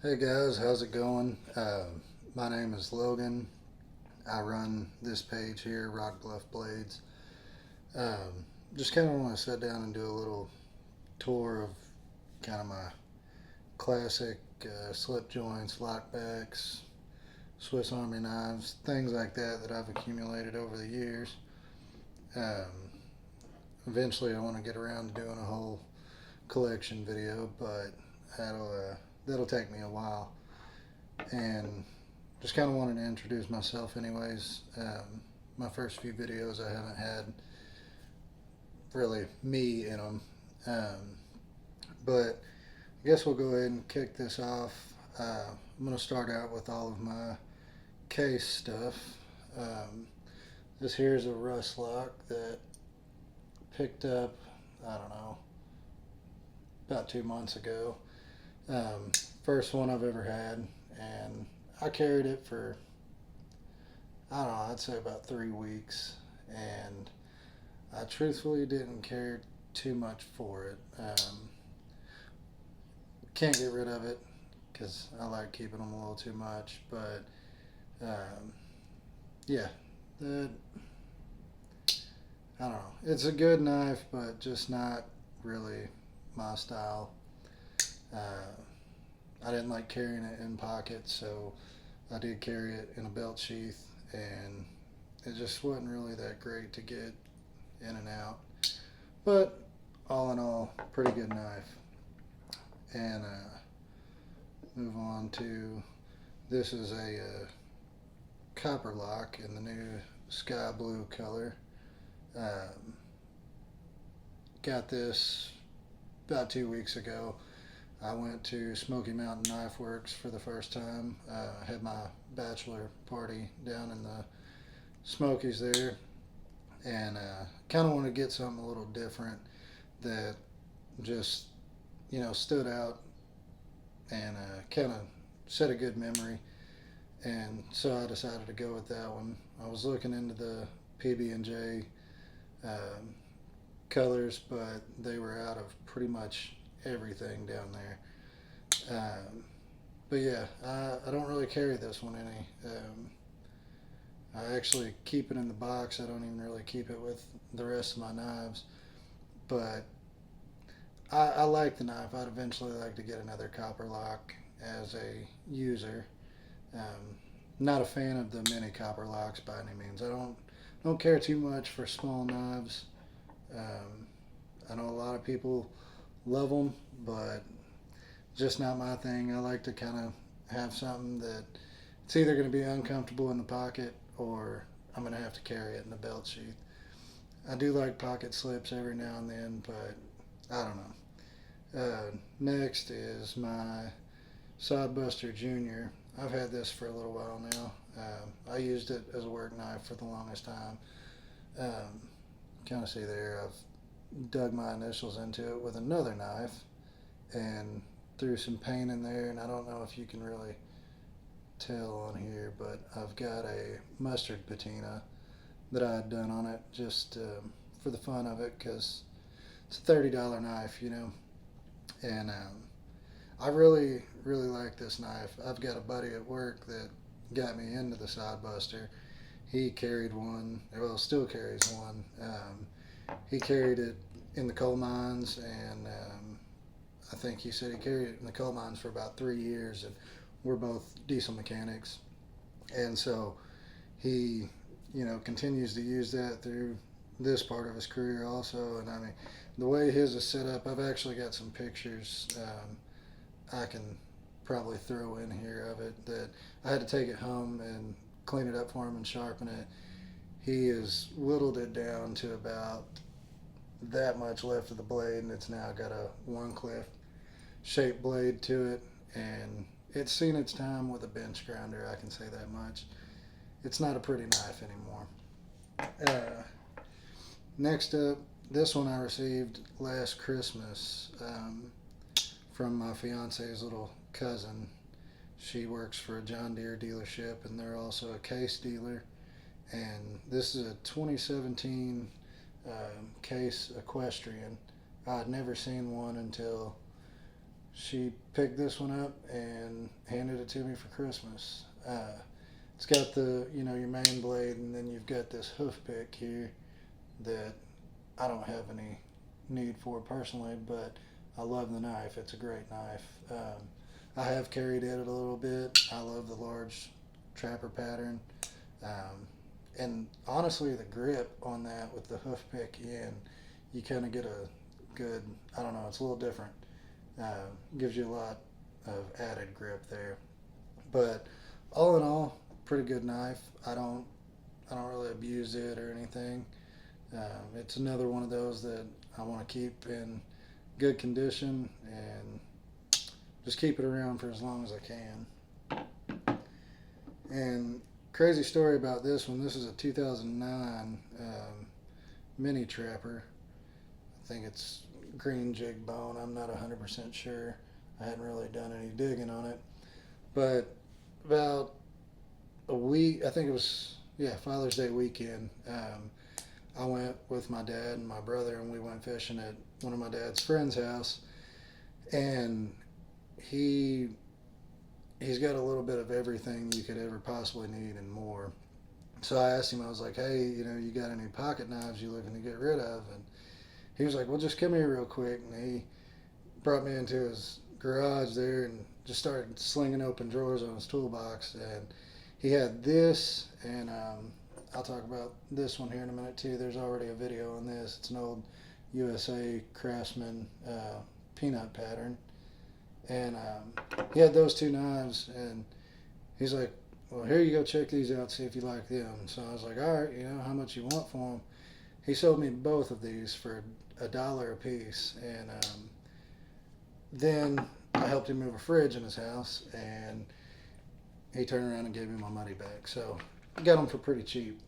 Hey guys, how's it going? My name is Logan. I run this page here, Rock Bluff Blades. Um, just kind of want to sit down and do a little tour of kind of my classic slip joints, lockbacks, Swiss Army knives, things like that that I've accumulated over the years. Um, Eventually, I want to get around to doing a whole collection video, but that'll take me a while. And just kind of wanted to introduce myself, anyways. My first few videos, I haven't had really me in them. Um, but I guess we'll go ahead and kick this off. I'm going to start out with all of my case stuff. Um, this here is a rust lock that picked up, I don't know, about 2 months ago. Um, First one I've ever had, and I carried it for, I don't know, I'd say about 3 weeks, and I truthfully didn't care too much for it. Can't get rid of it because I like keeping them a little too much, but um, yeah, that I don't know. It's a good knife, but just not really my style. Uh, I didn't like carrying it in pockets, so I did carry it in a belt sheath, and it just wasn't really that great to get in and out. But all in all, pretty good knife. And move on to this is a copper lock in the new sky blue color. Um, got this about 2 weeks ago. I went to Smoky Mountain Knife Works for the first time. Had my bachelor party down in the Smokies there, and kind of want to get something a little different that just stood out and kind of set a good memory. And so I decided to go with that one. I was looking into the PB&J um, colors, but they were out of pretty much everything down there. But yeah, I don't really carry this one any. I actually keep it in the box. I don't even really keep it with the rest of my knives. But I like the knife. I'd eventually like to get another copper lock as a user. Um, Not a fan of the mini copper locks by any means. I don't care too much for small knives. Um, I know a lot of people love them, but just not my thing. I like to kind of have something that it's either going to be uncomfortable in the pocket or I'm going to have to carry it in the belt sheath. I do like pocket slips every now and then, but I don't know. Next is my Sodbuster Junior. I've had this for a little while now. I used it as a work knife for the longest time. Um, Kind of see there, I've dug my initials into it with another knife and threw some paint in there, and I don't know if you can really tell on here, but I've got a mustard patina that I had done on it just for the fun of it because it's a $30 knife. And I really like this knife. I've got a buddy at work that got me into the Sodbuster. He carried one, well, still carries one. He carried it in the coal mines, and I think he said he carried it in the coal mines for about 3 years, and we're both diesel mechanics. And so he, continues to use that through this part of his career also. And I mean, the way his is set up, I've actually got some pictures I can probably throw in here of it that I had to take it home and clean it up for him and sharpen it. He has whittled it down to about that much left of the blade, and it's now got a Warncliffe shaped blade to it, and it's seen its time with a bench grinder, I can say that much. It's not a pretty knife anymore. Next up, this one I received last Christmas from my fiance's little cousin. She works for a John Deere dealership, and they're also a case dealer. And this is a 2017 Case Equestrian. I had never seen one until she picked this one up and handed it to me for Christmas. It's got the, you know, your main blade, and then you've got this hoof pick here that I don't have any need for personally, but I love the knife. It's a great knife. I have carried it a little bit. I love the large trapper pattern. Um, and honestly, the grip on that with the hoof pick in, you kind of get a good, I don't know, it's a little different. Gives you a lot of added grip there. But all in all, pretty good knife. I don't really abuse it or anything. It's another one of those that I want to keep in good condition and just keep it around for as long as I can. And crazy story about this one. This is a 2009 mini trapper. I think it's green jig bone. I'm not 100% sure. I hadn't really done any digging on it. But about a week, I think it was, yeah, Father's Day weekend, I went with my dad and my brother, and we went fishing at one of my dad's friend's house. And he's got a little bit of everything you could ever possibly need and more. So I asked him, I was like, hey, you know, you got any pocket knives you looking to get rid of? And he was like, well, just come here real quick. And he brought me into his garage there and just started slinging open drawers on his toolbox. And he had this, and I'll talk about this one here in a minute too. There's already a video on this. It's an old USA Craftsman peanut pattern. And he had those two knives, and he's like, well, here you go, check these out, see if you like them. So I was like, all right, you know, how much you want for them? He sold me both of these for $1 a piece. And then I helped him move a fridge in his house, and he turned around and gave me my money back. So I got them for pretty cheap.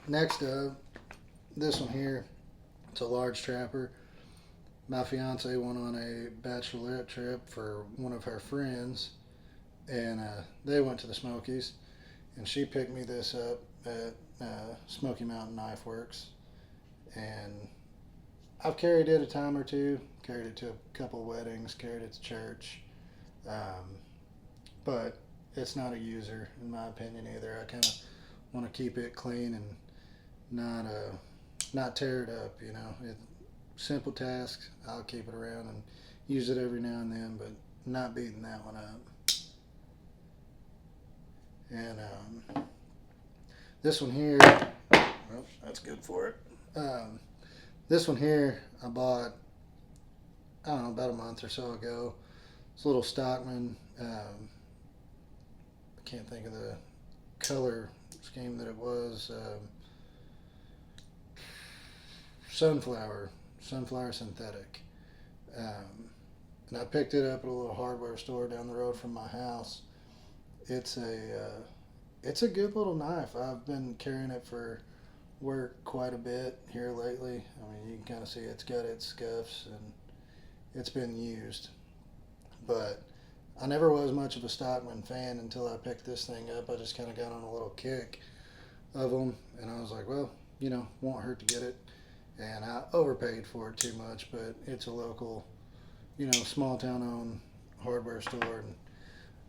Next up, this one here, it's a large trapper. My fiance went on a bachelorette trip for one of her friends, and they went to the Smokies, and she picked me this up at Smoky Mountain Knife Works, and I've carried it a time or two, carried it to a couple of weddings, carried it to church, but it's not a user in my opinion either. I kind of want to keep it clean and not tear it up, you know. Simple tasks, I'll keep it around and use it every now and then, but not beating that one up. And this one here, well, that's good for it. This one here I bought, I don't know, about a month or so ago. It's a little Stockman. I can't think of the color scheme that it was. Sunflower synthetic. And I picked it up at a little hardware store down the road from my house. It's a good little knife. I've been carrying it for work quite a bit here lately. I mean, you can kind of see it's got its scuffs and it's been used. But I never was much of a Stockman fan until I picked this thing up. I just kind of got on a little kick of them, and I was like, well, you know, won't hurt to get it. And I overpaid for it too much, but it's a local, you know, small town owned hardware store, and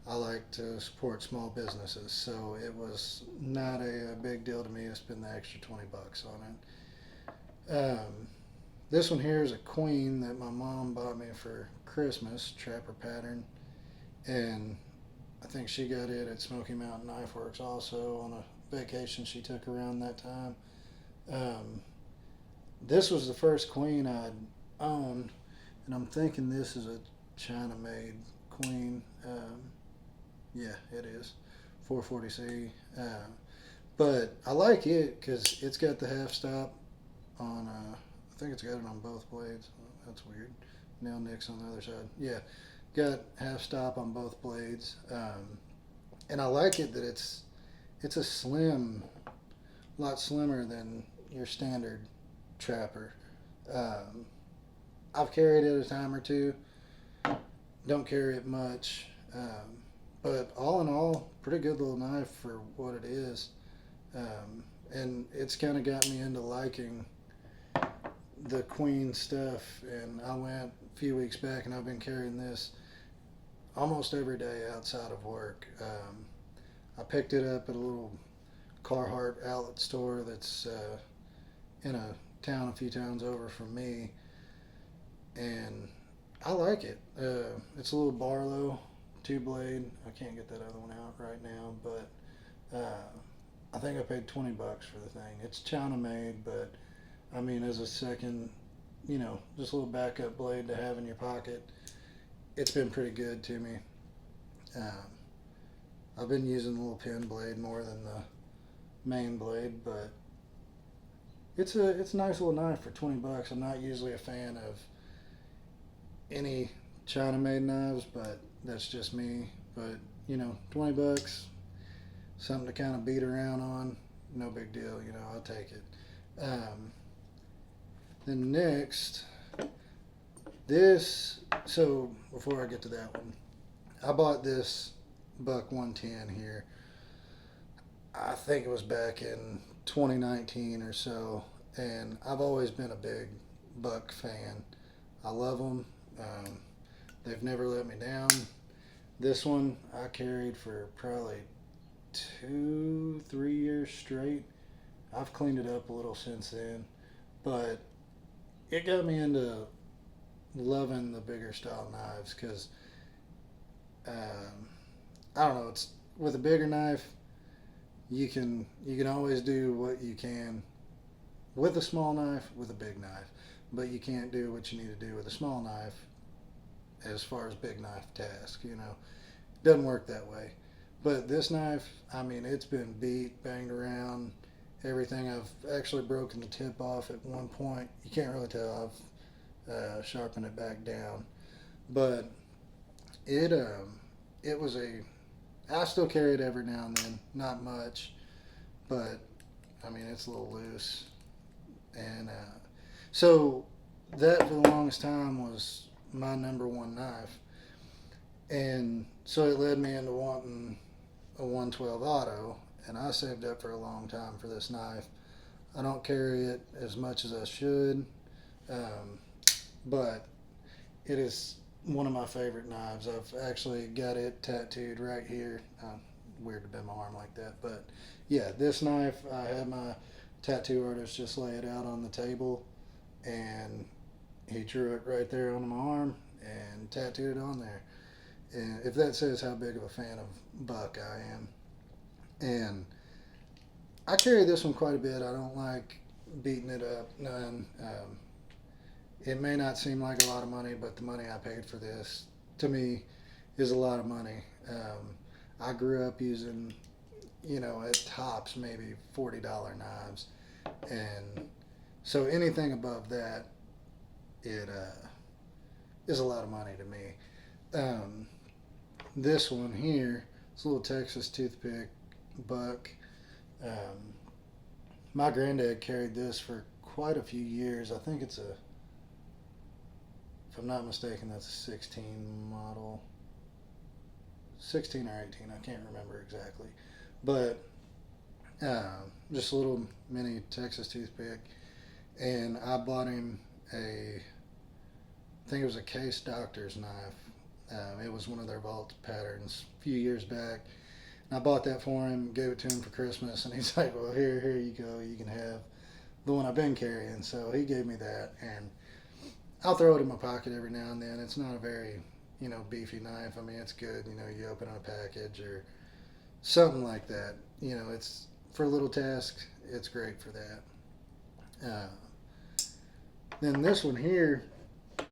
I like to support small businesses, so it was not a big deal to me to spend the extra $20 on it. This one here is a queen that my mom bought me for Christmas, trapper pattern, and I think she got it at Smoky Mountain Knife Works also on a vacation she took around that time. This was the first queen I'd owned, and I'm thinking this is a China-made queen. Yeah, it is 440C. But I like it because it's got the half stop on, I think it's got it on both blades. That's weird. Nail nicks on the other side. Yeah, got half stop on both blades. And I like it that it's a lot slimmer than your standard trapper. I've carried it a time or two. Don't carry it much. But all in all, pretty good little knife for what it is. And it's kind of got me into liking the Queen stuff, and I went a few weeks back, and I've been carrying this almost every day outside of work. I picked it up at a little Carhartt outlet store that's in a town a few towns over from me, and I like it. It's a little Barlow 2 blade. I can't get that other one out right now, but I think I paid $20 for the thing. It's China made, but I mean, as a second, just a little backup blade to have in your pocket, it's been pretty good to me. Um, I've been using the little pin blade more than the main blade, but it's a nice little knife for $20. I'm not usually a fan of any China made knives, but that's just me. But $20, something to kind of beat around on, no big deal. I'll take it. Um, then next, this. So before I get to that one, I bought this Buck 110 here. I think it was back in 2019 or so, and I've always been a big Buck fan. I love them. They've never let me down. This one I carried for probably 2, 3 years straight. I've cleaned it up a little since then, but it got me into loving the bigger style knives because I don't know. It's with a bigger knife, you can always do what you can with a small knife with a big knife, but you can't do what you need to do with a small knife as far as big knife task. Doesn't work that way. But this knife, I mean, it's been beat, banged around, everything. I've actually broken the tip off at one point. You can't really tell. I've sharpened it back down, but it was a. I still carry it every now and then, not much, but I mean it's a little loose, and so that for the longest time was my number one knife, and so it led me into wanting a 112 auto, and I saved up for a long time for this knife. I don't carry it as much as I should, um, but it is one of my favorite knives. I've actually got it tattooed right here. Weird to bend my arm like that, but yeah, this knife, I had my tattoo artist just lay it out on the table, and he drew it right there on my arm and tattooed it on there. And if that says how big of a fan of Buck I am, and I carry this one quite a bit. I don't like beating it up none. It may not seem like a lot of money, but the money I paid for this, to me, is a lot of money. I grew up using, at tops, maybe $40 knives. And so anything above that, it is a lot of money to me. This one here, it's a little Texas toothpick Buck. My granddad carried this for quite a few years. I think it's if I'm not mistaken, that's a 16 model. 16 or 18, I can't remember exactly. But just a little mini Texas toothpick. And I bought him I think it was a Case Doctor's knife. It was one of their vault patterns a few years back. And I bought that for him, gave it to him for Christmas, and he's like, well, here you go. You can have the one I've been carrying. So he gave me that, and I'll throw it in my pocket every now and then. It's not a very, beefy knife. I mean, it's good. You open a package or something like that. It's for a little task. It's great for that. Then this one here,